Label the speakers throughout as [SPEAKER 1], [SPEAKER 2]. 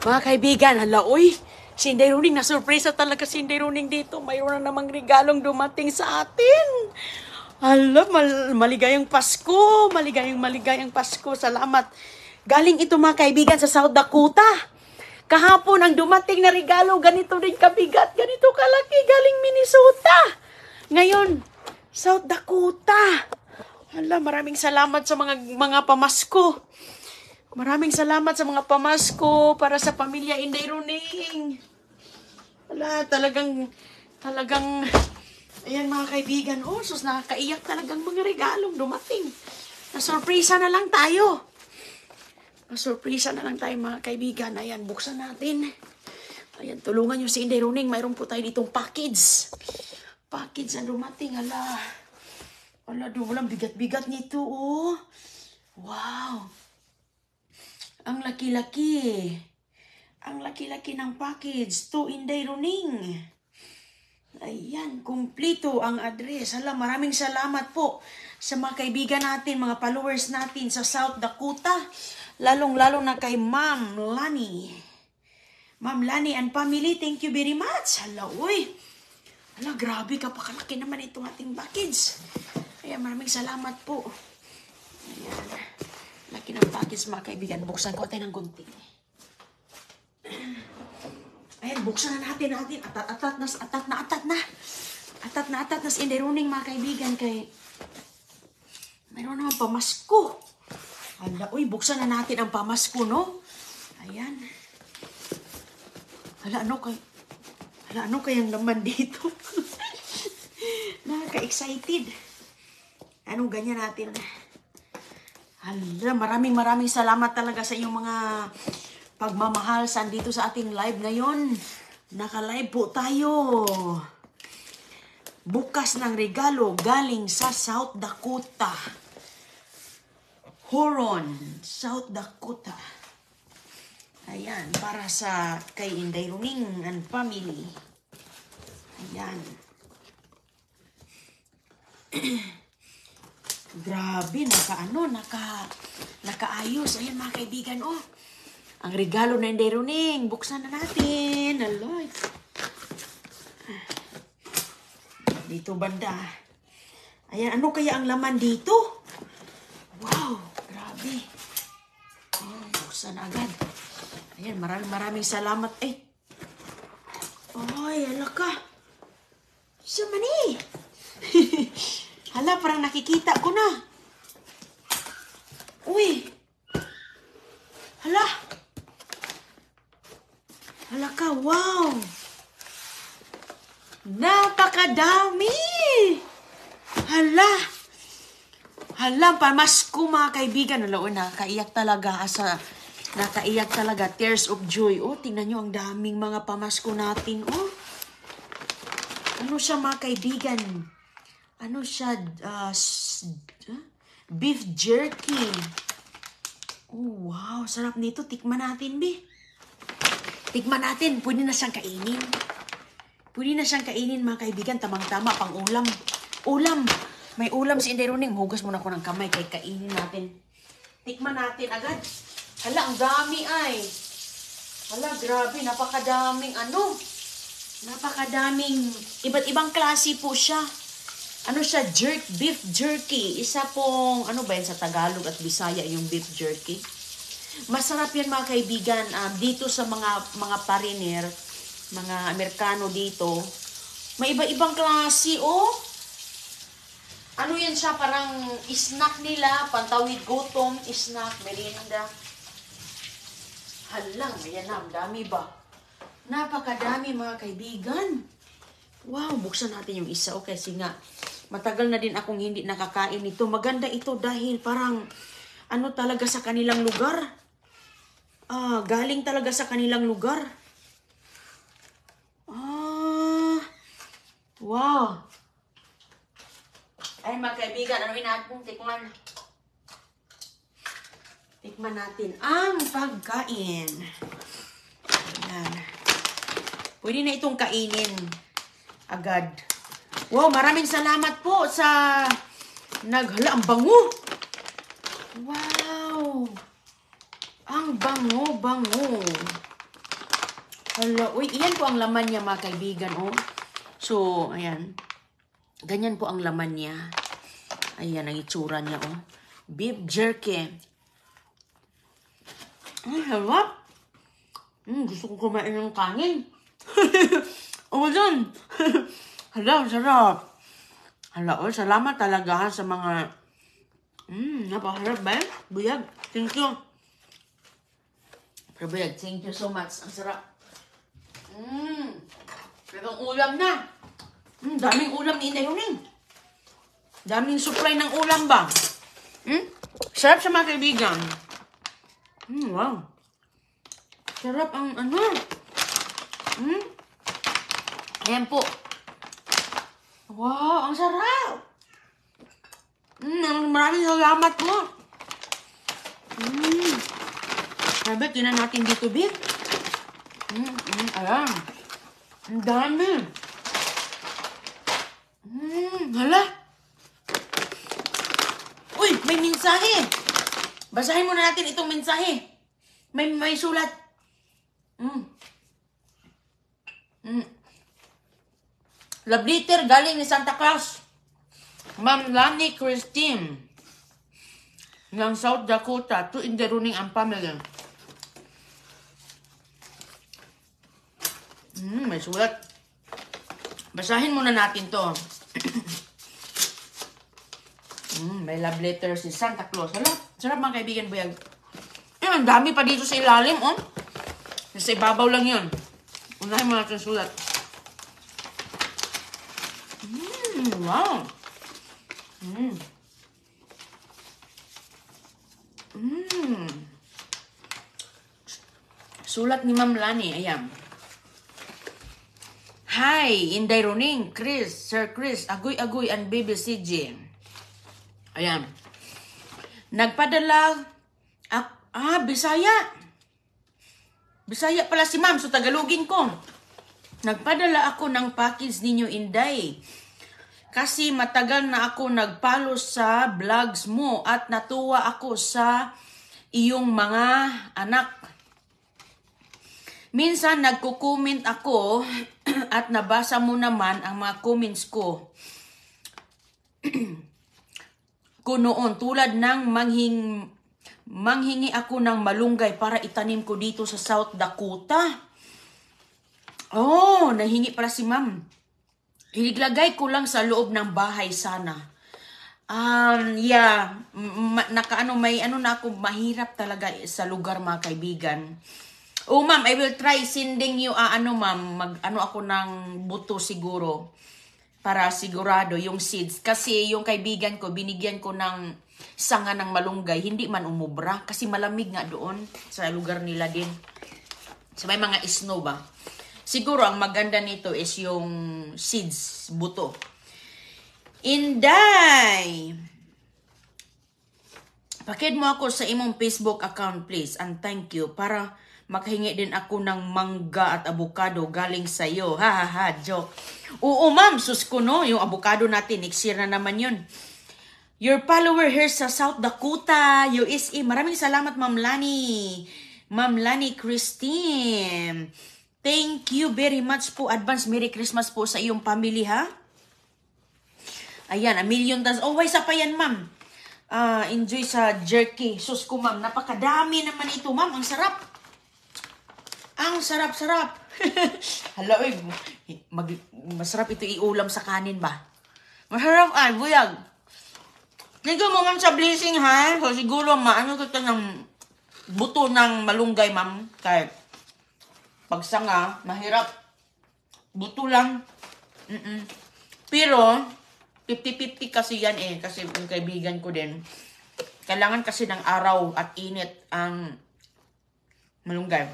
[SPEAKER 1] Mga kaibigan, hala, uy, si Inday Runing, na-surpresa talaga si Inday Runing dito. Mayroon na namang regalong dumating sa atin. Hala, maligayang Pasko, maligayang Pasko. Salamat. Galing ito mga kaibigan sa South Dakota. Kahapon ang dumating na regalo, ganito din kabigat, ganito kalaki, galing Minnesota. Ngayon, South Dakota. Hala, maraming salamat sa mga pamasko. Maraming salamat sa mga pamasko para sa pamilya Inday Runing. Wala, talagang, ayan mga kaibigan, sus, nakakaiyak talagang mga regalong dumating. Nasurpresa na lang tayo. Nasurpresa na lang tayo mga kaibigan. Ayan, buksan natin. Ayan, tulungan nyo si Inday Runing. Mayroon po tayo ditong package. Package na dumating, ala. Ala, walang bigat-bigat nito, oh. Wow. Ang laki-laki. Ang laki-laki ng package to Inday Runing. Ayan, kumpleto ang address. Hala, maraming salamat po sa mga kaibigan natin, mga followers natin sa South Dakota. Lalong-lalo na kay Ma'am Lani. Ma'am Lani and family, thank you very much. Hala, uy. Hala, grabe, kapakalaki naman itong ating package. Ayan, maraming salamat po. Ayan. Laki ng package mga kaibigan. Buksan ko tayo ng gunting. Ayan, buksan na natin. Atat na si Inday Runing mga kaibigan. Kay mayroon naman pamasko. Hala, uy, buksan na natin ang pamasko, no? Ayan. Hala, ano kayang laman dito? Nakaka-excited. Anong ganyan natin? Hala, maraming salamat talaga sa inyong mga pagmamahal dito sa ating live ngayon. Naka-live po tayo. Bukas ng regalo galing sa South Dakota. Huron, South Dakota. Ayan, para sa kay Inday Runing and family. Ayan. Grabe, nakaayos. Ayan mga kaibigan, oh. Ang regalo na Inday Runing. Buksan na natin. Aloy. Dito banda. Ayan, ano kaya ang laman dito? Wow, grabe. Oh, buksan agad. Ayan, maraming salamat. Ay, ala ka. Siya mani. Hala, parang nakikita ko na. Uy. Hala. Hala ka, wow. Napakadami. Hala. Hala, pamasko mga kaibigan. Hala, nakaiyak talaga. Nakaiyak talaga. Tears of joy. Oh, tingnan nyo ang daming mga pamasko natin. Oh. Ano siya mga kaibigan? Ano siya? Beef jerky. Oh, wow. Sarap nito. Tikman natin, Bi. Tikman natin. Pwede na siyang kainin. Pwede na siyang kainin, mga kaibigan. Tamang-tama, pang ulam. Ulam. May ulam si Inday Runing. Hugas muna ko ng kamay kay kainin natin. Tikman natin agad. Hala, ang dami ay. Hala, grabe. Napakadaming Napakadaming. Iba't ibang klase po siya. Ano siya? Beef jerky. Isa pong, ano ba yan sa Tagalog at Bisaya yung beef jerky? Masarap yan mga kaibigan. Dito sa mga pariner, mga Amerikano dito, may iba-ibang klase, oh. Ano yan siya? Parang snack nila, pantawid gutom, snack, merienda. Halang, ayan na, dami ba? Napakadami mga kaibigan. Wow, buksan natin yung isa. Okay, kasi nga, matagal na din akong hindi nakakain ito. Maganda ito dahil parang, ano talaga sa kanilang lugar. Galing talaga sa kanilang lugar. Wow. Ay, mga kaibigan, ano natin? Tikman. Tikman natin ang pagkain. Ayan. Pwede na itong kainin agad. Wow, maraming salamat po sa naghala. Ang bango. Wow. Ang bango. Hala, uy, iyan po ang laman niya mga kaibigan, oh. So, ayan. Ganyan po ang laman niya. Ayan, ang itsura niya, oh. Beef jerky. Ay, harap. Gusto ko kumain ng kanin. Oh, dyan. Hala, sarap. Hala, oh, salamat talaga sa mga... napakarap ba? Buyag, thank you. Pero buyag, thank you so much. Ang sarap. Talagang ulam na. Daming ulam ni Inday Huning. Daming supply ng ulam ba? Sarap sa mga kaibigan. Wow. Sarap ang ano. Ayan po. Wow, ang sarap. Maraming salamat po. Sabi, tinan natin dito, Big. Ayan. Ang dami. Hala. Uy, may mensahe. Basahin muna natin itong mensahe. May sulat. Love letter galing ni Santa Claus. Ma'am Lani Christine ng South Dakota to Inday Huning ang family. May sulat. Basahin muna natin to. May love letter si Santa Claus. Hala, sarap mga kaibigan, buyag. Ang dami pa dito sa ilalim, oh. Sa ibabaw lang yun. Unahin mo natin sulat. Wow. Sulat ni Ma'am Lani, ayan. Hi, Inday Huning, Chris, Sir Chris, Agoy, and Baby CJ. Ayan. Nagpadala, Bisaya. Bisaya pala si Ma'am, so Tagalogin ko. Nagpadala ako ng package ninyo, Inday. Kasi matagal na ako nagpalo sa vlogs mo at natuwa ako sa iyong mga anak. Minsan nagko-comment ako at nabasa mo naman ang mga comments ko. Ko noon tulad ng manghingi ako ng malunggay para itanim ko dito sa South Dakota. Oh, nahingi para si Ma'am. Ilagay ko lang sa loob ng bahay sana. Yeah, may ano na ako, mahirap talaga sa lugar mga kaibigan. Oh, Ma'am, I will try sending you, Ma'am, mag-ano ako ng buto siguro para sigurado yung seeds. Kasi yung kaibigan ko, binigyan ko ng sanga ng malunggay, hindi man umubra kasi malamig nga doon sa lugar nila din. So may mga snow ba? Siguro ang maganda nito is yung seeds, buto. Inday! Pakid mo ako sa imong Facebook account, please. And thank you. Para makahingi din ako ng mangga at avocado galing sa iyo. Ha, joke. Oo, Ma'am. Sus ko, no? Yung avocado natin, next year na naman yun. Your follower here sa South Dakota, USA. Maraming salamat, Ma'am Lani. Ma'am Lani Christine. Thank you very much po. Advance Merry Christmas po sa iyong family, ha? Ayan, a million dollars. Oh, isa pa yan, Ma'am. Enjoy sa jerky. Sus ko, Ma'am. Napakadami naman ito, Ma'am. Ang sarap. Ang sarap-sarap. Hala, masarap ito iulam sa kanin ba? Masarap ay, buyag. Nito mo, Ma'am, sa blessing, ha? So, siguro, maano kita ng buto ng malunggay, Ma'am. Kahit pagsanga, mahirap. Buto lang. Pero, 50-50 kasi yan eh. Kasi yung kaibigan ko din. Kailangan kasi ng araw at init ang malunggay.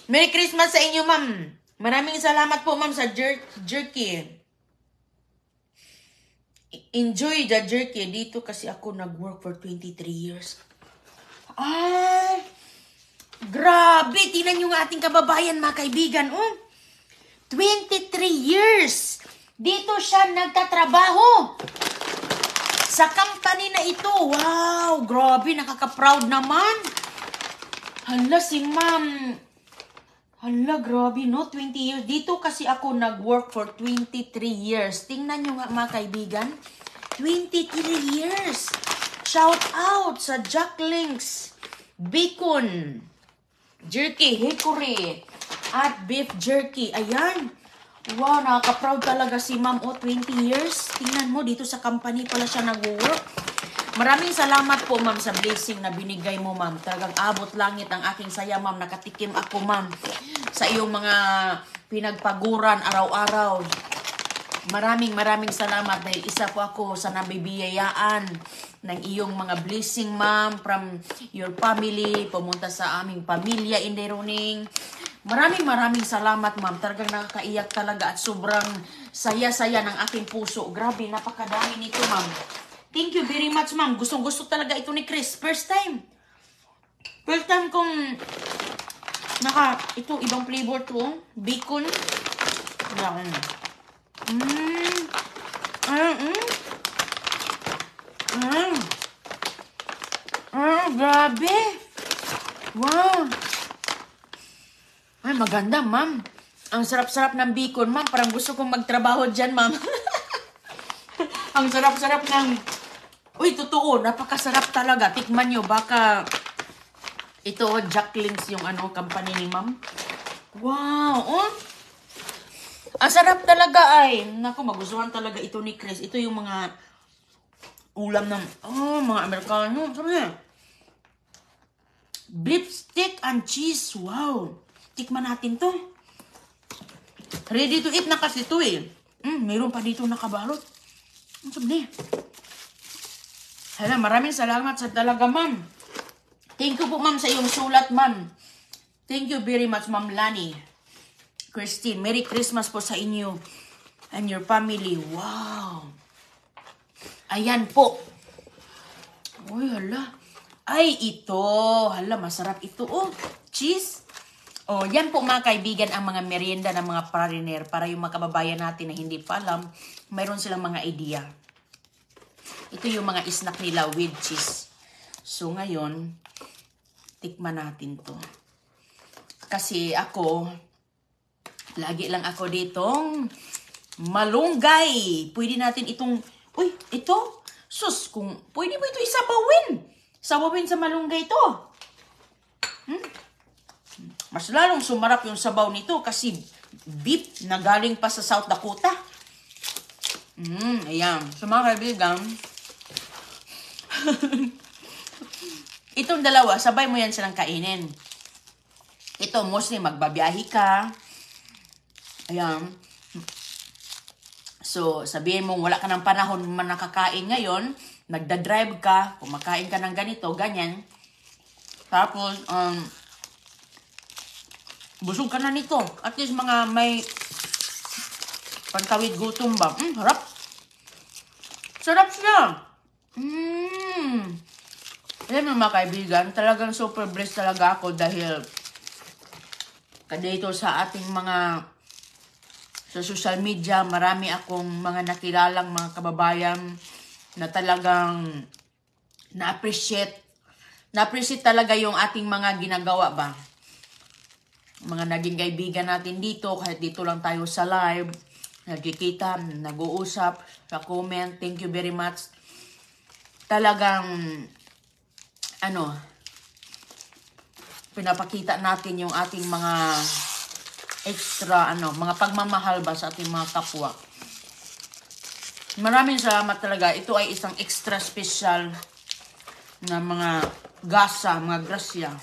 [SPEAKER 1] Merry Christmas sa inyo, Ma'am. Maraming salamat po, Ma'am, sa jerky. Enjoy the jerky. Dito kasi ako nag-work for 23 years. Ay! Grabe! Tingnan nyo nga ating kababayan, mga kaibigan. 23 years! Dito siya nagtatrabaho. Sa company na ito. Wow! Grabe! Nakaka-proud naman. Hala, si ma'am. Hala, grabe, no? 20 years. Dito kasi ako nag-work for 23 years. Tingnan nyo nga, mga kaibigan. 23 years. Shout out sa Jack Links, Bacon, Jerky, Hickory, at Beef Jerky. Ayan. Wow, nakaka-proud talaga si ma'am. 20 years. Tingnan mo, dito sa company pala siya nag-work. Maraming salamat po, ma'am, sa blessing na binigay mo, ma'am. Talagang abot langit ang aking saya, ma'am. Nakatikim ako, ma'am, sa iyong mga pinagpaguran araw-araw. Maraming salamat dahil isa po ako sa nabibiyayaan ng iyong mga blessing, ma'am, from your family, pumunta sa aming pamilya, Inderoning. Maraming salamat, ma'am. Talagang nakakaiyak talaga at sobrang saya-saya ng aking puso. Grabe, napakadami nito, ma'am. Thank you very much, ma'am. Gustong-gusto talaga ito ni Chris. First time kong ito, ibang flavor to. Bacon. Yan. Grabe. Wow. Ay, maganda, ma'am. Ang sarap-sarap ng bacon, ma'am. Parang gusto kong magtrabaho dyan, ma'am. Ang sarap-sarap ng... Uy, totoo, napakasarap talaga. Tikman nyo, baka ito, Jack Links, yung company ni ma'am. Wow, oh. Ang sarap talaga ay. Naku, magustuhan talaga ito ni Chris. Ito yung mga ulam ng, mga Amerikano. Sabi niya, beef stick and cheese. Wow. Tikman natin to. Ready to eat na kasi ito eh. Mayroon pa dito nakabalot. Ang sabi niya. Hala, maraming salamat sa talaga, ma'am. Thank you po, ma'am, sa iyong sulat, ma'am. Thank you very much, ma'am Lani. Christine, Merry Christmas po sa inyo and your family. Wow. Ayan po. Uy, hala. Ay, ito. Hala, masarap ito. Oh, cheese. Oh, yan po, mga kaibigan, ang mga merienda ng mga foreigner para yung mga kababayan natin na hindi pa alam, mayroon silang mga idea. Ito yung mga snack nila with cheese. So, ngayon, tikman natin to. Kasi ako, lagi lang ako ditong malunggay. Pwede natin itong, uy, ito, sus, kung pwede mo ito isabawin. Sabawin sa malunggay to. Mas lalong sumarap yung sabaw nito kasi beef na galing pa sa South Dakota. Ayan. So, mga kaibigan, itong dalawa, sabay mo yan silang kainin. Ito, mostly magbabiyahe ka. Ayan. So, sabihin mo, wala ka ng panahon man nakakain ngayon, nagda-drive ka, kumakain ka ng ganito, ganyan. Tapos, busog ka na nito. At least mga may pantawid gutom ba? Harap. Sarap siya. Alam mo, mga kaibigan, talagang super blessed talaga ako dahil dito sa ating mga sa social media, marami akong mga nakilalang mga kababayan na talagang na-appreciate talaga yung ating mga ginagawa ba. Mga naging kaibigan natin dito, kahit dito lang tayo sa live, nagkikita, nag-uusap, sa comment, thank you very much. Talagang, pinapakita natin yung ating mga extra, mga pagmamahal ba sa ating mga kapwa. Maraming salamat talaga. Ito ay isang extra special na mga gasa, mga grasya.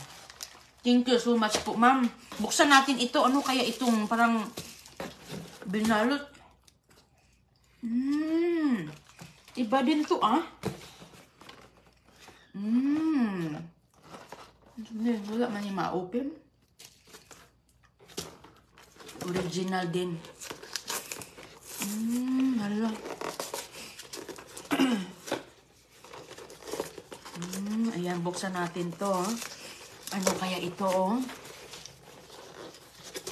[SPEAKER 1] Thank you so much po, ma'am. Buksan natin ito. Ano kaya itong parang binalot? Iba din to, Wala man yung ma-open. Original din. Hala. Ayan, buksan natin to. Ano kaya ito,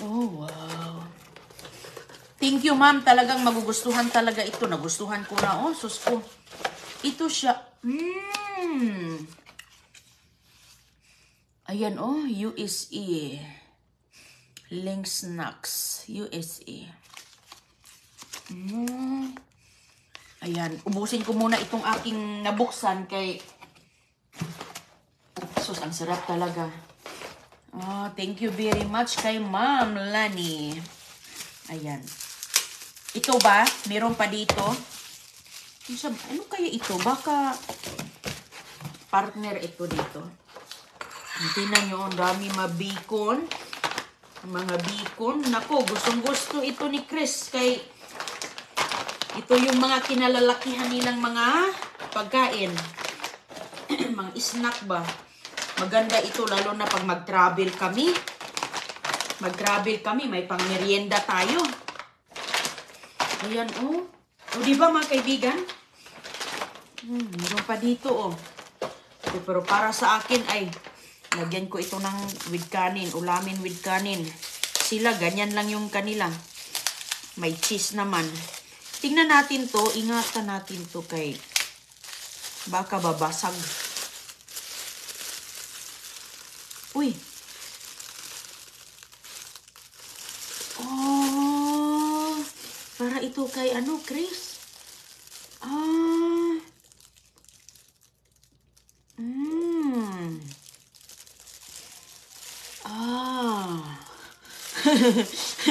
[SPEAKER 1] Oh, wow. Thank you, ma'am. Talagang magugustuhan talaga ito. Nagustuhan ko na, sus ko. Ito siya. Ayan, oh, USA. Link Snacks, USA. Ayan, ubusin ko muna itong aking nabuksan kay... Sus, ang sarap talaga. Oh, thank you very much kay Ma'am Lani. Ayan. Ito ba? Meron pa dito? Ano kaya ito? Baka partner ito dito. Tingnan nyo, ang dami mabacon. Mga bacon. Nako, gustong-gusto ito ni Chris. Kay ito yung mga kinalalakihan nilang mga pagkain. Mga snack ba? Maganda ito, lalo na pag mag-travel kami. Mag-travel kami, may pang-merienda tayo. Ayan, oh. O, diba mga kaibigan? Meron pa dito, oh. Pero para sa akin ay, lagyan ko ito ng with kanin, ulamin with kanin. Sila, ganyan lang yung kanila. May cheese naman. Tingnan natin to, ingatan natin to kay baka babasag. Uy. Oh, para ito kay ano, Chris?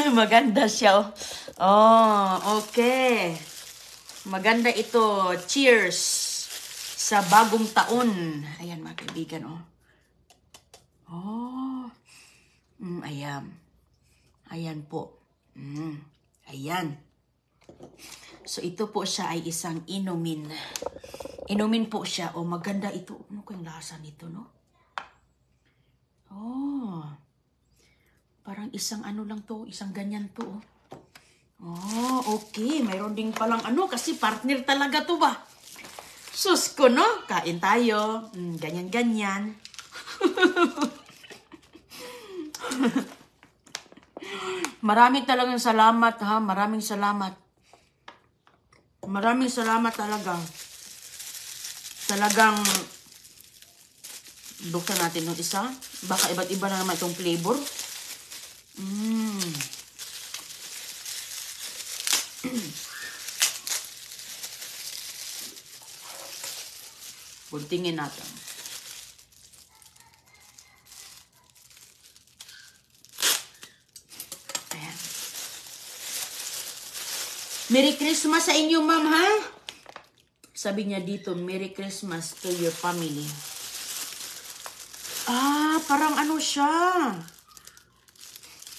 [SPEAKER 1] Maganda siya. Oh, okay. Maganda ito. Cheers sa bagong taon. Ayan mga kaibigan, oh. Oh. Ayan. Ayan po. Ayan. So, ito po siya ay isang inumin. Inumin po siya. Oh, maganda ito. Ano kayong lasa nito, no? Oh. Parang isang ano lang to. Isang ganyan to, oh. Oh, okay. Mayroon din palang ano. Kasi partner talaga to ba? Sus ko, no? Kain tayo. Ganyan-ganyan. Maraming talagang salamat, ha? Maraming salamat. Maraming salamat talaga. Talagang buksan natin yung isa. Baka iba't iba na naman itong flavor. Buntingin natin. Ayan. Merry Christmas sa inyo, ma'am, ha? Sabi niya dito, Merry Christmas to your family. Parang ano siya.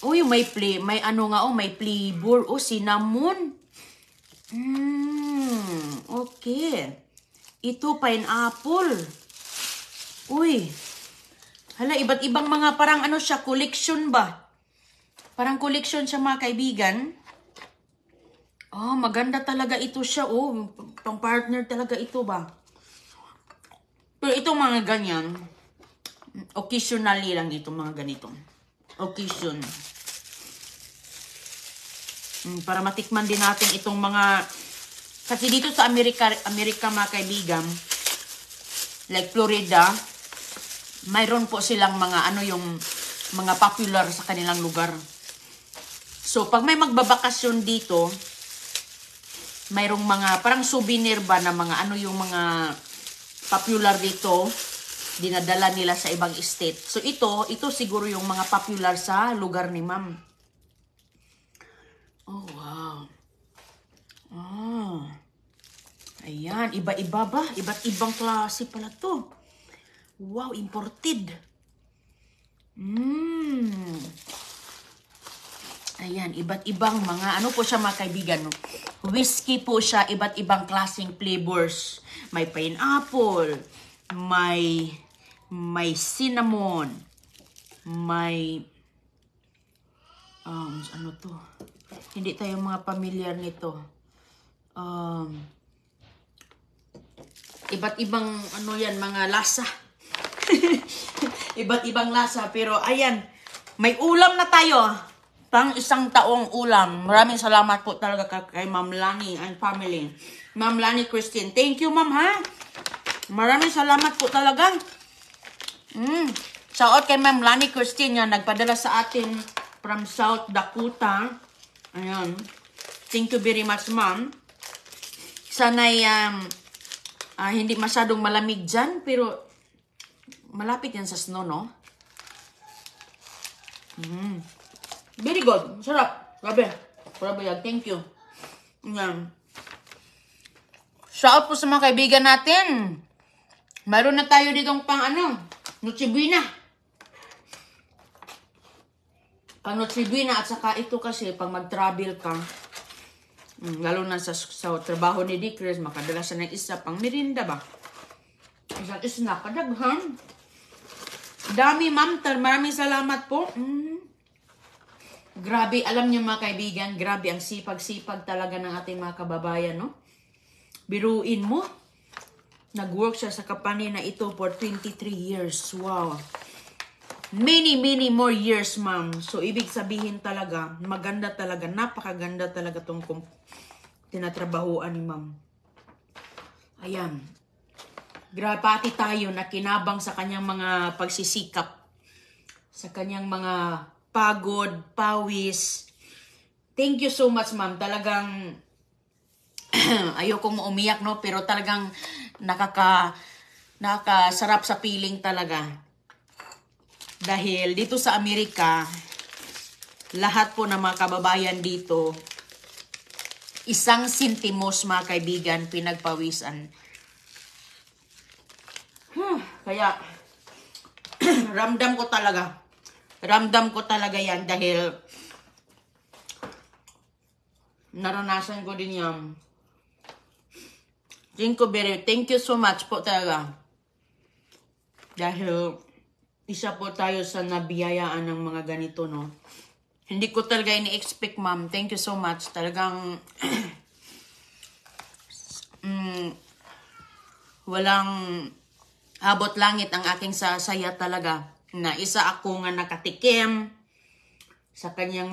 [SPEAKER 1] Uy, may ano nga, oh, may flavor. Oh, cinnamon. Okay. Ito, pineapple. Uy. Hala, iba't ibang mga parang ano siya, collection ba? Parang collection siya mga kaibigan. Oh, maganda talaga ito siya. Oh, pang partner talaga ito ba? Pero itong mga ganyan, occasionally lang itong mga ganito. Occasion. Para matikman din natin itong mga... Kasi dito sa Amerika mga kaibigan, like Florida, mayroon po silang mga ano yung mga popular sa kanilang lugar. So, pag may magbabakasyon dito, mayroong mga parang souvenir ba na mga ano yung mga popular dito, dinadala nila sa ibang state. So, ito siguro yung mga popular sa lugar ni ma'am. Oh, wow. Ayan, iba-iba ba? Iba't ibang klase pala to. Wow, imported. Ayan, iba't ibang mga, ano po siya mga kaibigan, no? Whiskey po siya, iba't ibang klaseng flavors. May pineapple, may cinnamon, may, ano to? Hindi tayo mga familiar nito. Iba't ibang ano yan, mga lasa. Iba't ibang lasa. Pero ayan, may ulam na tayo. Pang isang taong ulam. Maraming salamat po talaga kay Ma'am Lani and family. Ma'am Lani Christine. Thank you, ma'am, ha? Maraming salamat po talaga. Shoutout kay Ma'am Lani Christine yan. Nagpadala sa atin from South Dakota. Ayan. Thank you very much, ma'am. Sana'y hindi masyadong malamig dyan, pero malapit yan sa snow, no? Very good. Sarap. Grabe. Grabe yan. Thank you. Ayan. Shoutout po sa mga kaibigan natin. Mayroon na tayo ditong pang Noche-Buena. Pang Noche-Buena at saka ito kasi pag mag-travel ka, lalo na sa trabaho ni Dick Chris, makadala siya ng isa pang merinda ba? Isang snack, kadaghan. Dami, ma'am. Maraming salamat po. Grabe, alam niyo mga kaibigan, grabe ang sipag-sipag talaga ng ating mga kababayan, no? Biruin mo, nag-work siya sa company na ito for 23 years. Wow. Many more years, ma'am. So, ibig sabihin talaga, maganda talaga, napakaganda talaga itong tinatrabahoan ni ma'am. Ayan. Grabe, pati tayo na kinabang sa kanyang mga pagsisikap, sa kanyang mga pagod, pawis. Thank you so much, ma'am. Talagang, ayokong umiyak, no? Pero talagang nakakasarap sa feeling talaga. Dahil dito sa Amerika, lahat po ng mga kababayan dito, isang sentimos, mga kaibigan, pinagpawisan. Kaya, ramdam ko talaga. Ramdam ko talaga yan dahil naranasan ko din yan. Thank you so much po talaga. Dahil isa po tayo sa nabiyayaan ng mga ganito, no? Hindi ko talaga ini-expect, ma'am. Thank you so much. Talagang walang abot langit ang aking sasaya talaga. Na isa ako nga nakatikim sa kanyang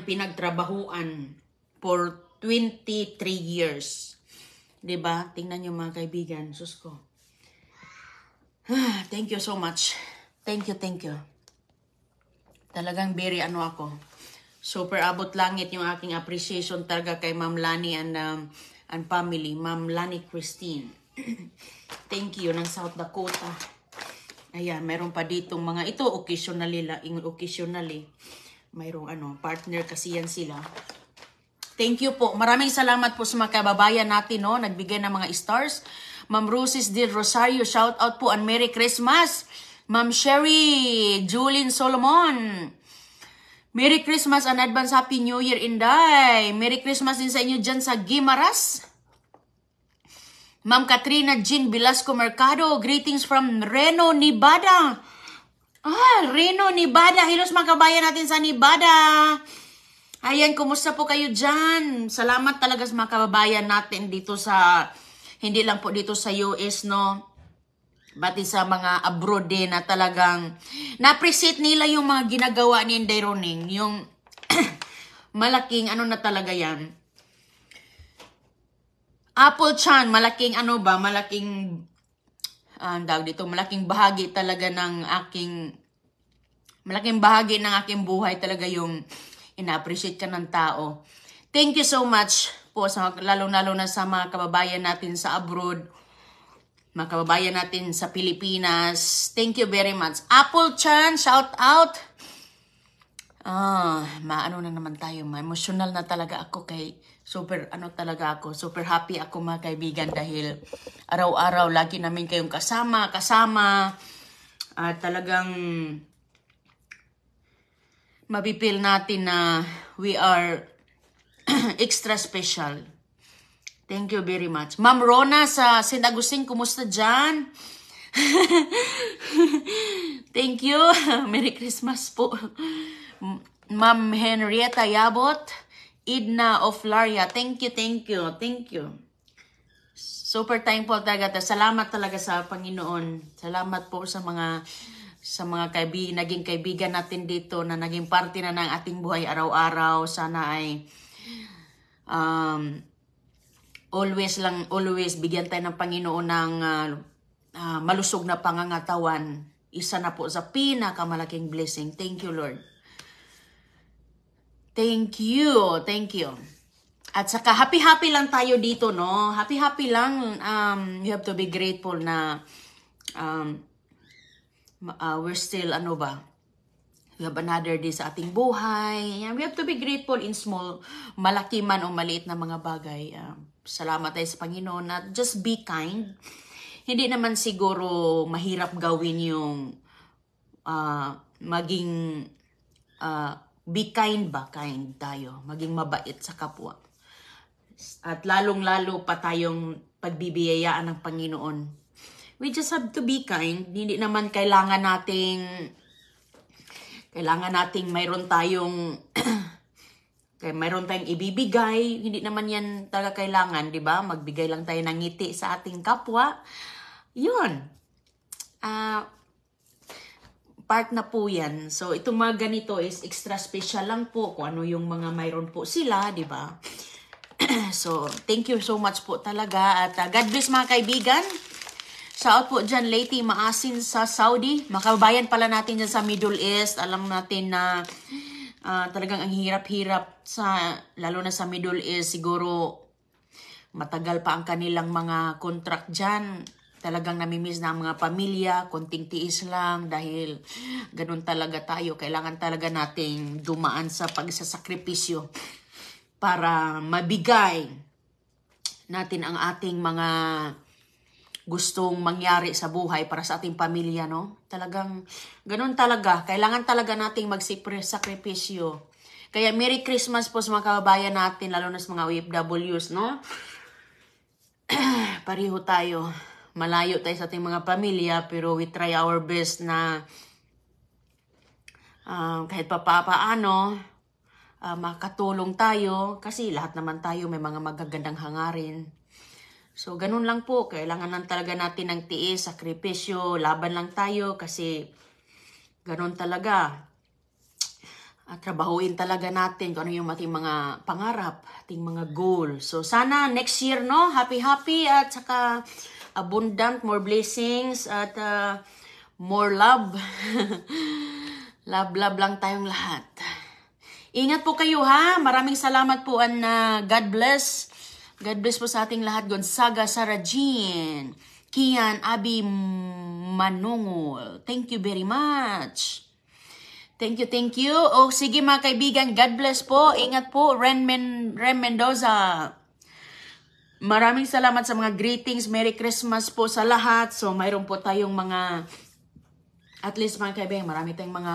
[SPEAKER 1] pinagtrabahuan for 23 years. 'Di ba? Tingnan niyo mga kaibigan, sus ko. Thank you so much. Thank you. Talagang very ako. Super abot langit yung aking appreciation talaga kay Ma'am Lani and family, Ma'am Lani Christine. Thank you ng South Dakota. Ayan, meron pa ditong mga ito occasionally mayroong partner kasi yan sila. Thank you po. Maraming salamat po sa mga kababayan natin, no, nagbigay ng mga stars. Ma'am Rosis del Rosario, shout out po and Merry Christmas. Ma'am Sherry Julin Solomon, Merry Christmas and advance Happy New Year, Inday. Merry Christmas din sa inyo dyan sa Guimaras. Ma'am Katrina Jean Velasco Mercado, greetings from Reno, Nevada. Reno, Nevada. Hilos mga kabayan natin sa Nevada. Ayan, kumusta po kayo dyan? Salamat talaga sa mga kababayan natin dito sa, hindi lang po dito sa US, no? Pati sa mga abroad din na talagang na-appreciate nila yung mga ginagawa ni Inday Roning. Yung malaking na talaga yan. Apple Chan, malaking malaking bahagi talaga ng malaking bahagi ng aking buhay talaga yung ina-appreciate ka ng tao. Thank you so much po sa lalo-lalo na sa mga kababayan natin sa abroad, mga kababayan natin sa Pilipinas. Thank you very much. Apple Chan, shout out. Maano na naman tayo, ma-emotional na talaga ako kay super super happy ako mga kaibigan dahil araw-araw lagi namin kayong kasama at talagang mapipil natin na we are extra special. Thank you very much. Ma'am Rona sa St. Agustin, kumusta dyan? Thank you. Merry Christmas po. Ma'am Henrietta Yabot, Idna of Laria, thank you. Super thankful talaga. Salamat talaga sa Panginoon. Salamat po sa mga naging kaibigan natin dito na naging parte na ng ating buhay araw-araw. Sana ay always bigyan tayo ng Panginoon ng malusog na pangangatawan. Isa na po sa pinakamalaking blessing. Thank you, Lord. Thank you. Thank you. At saka happy-happy lang tayo dito, no? Happy-happy lang. You have to be grateful na we're still, we have another day sa ating buhay. We have to be grateful in small, malaki man o maliit na mga bagay. Salamat tayo sa Panginoon na just be kind. Hindi naman siguro mahirap gawin yung maging be kind ba? Kind tayo. Maging mabait sa kapwa. At lalong-lalo pa tayong pagbibiyayaan ng Panginoon. We just have to be kind. Hindi naman kailangan nating mayroon tayong ibibigay. Hindi naman yan talaga kailangan, di ba? Magbigay lang tayo ng ngiti sa ating kapwa. Yun. Part na po yan. So, itong mga ganito is extra special lang po kung ano yung mga mayroon po sila, di ba? So, thank you so much po talaga. At God bless mga kaibigan. Shout po dyan, Lady Maasin sa Saudi. Makabayan pala natin dyan sa Middle East. Alam natin na talagang ang hirap-hirap lalo na sa Middle East. Siguro matagal pa ang kanilang mga contract dyan. Talagang namimiss na ang mga pamilya. Konting tiis lang dahil ganun talaga tayo. Kailangan talaga nating dumaan sa pagsasakripisyo para mabigay natin ang ating mga gustong mangyari sa buhay para sa ating pamilya, no? Talagang, ganun talaga. Kailangan talaga nating magsakripisyo. Kaya Merry Christmas po sa mga kababayan natin, lalo na sa mga OFWs, no? Pareho tayo. Malayo tayo sa ating mga pamilya, pero we try our best na kahit papaano, makatulong tayo. Kasi lahat naman tayo may mga magagandang hangarin. So, ganun lang po. Kailangan lang talaga natin ng tiis, sakripisyo, laban lang tayo kasi ganun talaga. At trabahuin talaga natin kung ano yung ating mga pangarap, ating mga goal. So, sana next year, no? Happy at saka abundant, more blessings at more love. Love lang tayong lahat. Ingat po kayo, ha? Maraming salamat po and God bless. God bless po sa ating lahat. Gonzaga, Sarah Jean, Kian, Abi Manungol. Thank you very much. Thank you. O sige mga kaibigan, God bless po. Ingat po, Ren Mendoza. Maraming salamat sa mga greetings. Merry Christmas po sa lahat. So mayroon po tayong mga, at least mga kaibigan, marami tayong mga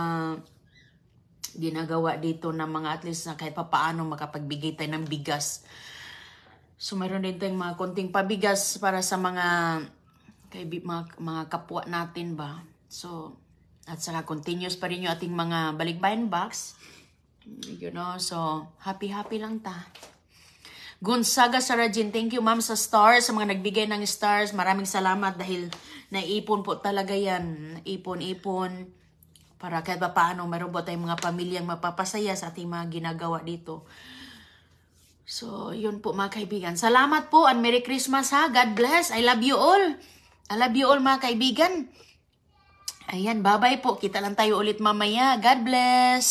[SPEAKER 1] ginagawa dito na mga at least na kahit papaano makapagbigay tayo ng bigas. So, mayroon din tayong mga konting pabigas para sa mga kapwa natin ba. So, at saka continuous pa rin yung ating mga balikbayan box. You know, so, happy lang ta. Gonzaga Sarajin, thank you ma'am sa stars, sa mga nagbigay ng stars. Maraming salamat dahil naipon po talaga yan. Ipon. Para kahit pa paano, mayroon po tayong mga pamilyang mapapasaya sa ating mga ginagawa dito. So, yun po mga kaibigan. Salamat po and Merry Christmas, ha. God bless. I love you all. I love you all mga kaibigan. Ayan, bye-bye po. Kita lang tayo ulit mamaya. God bless.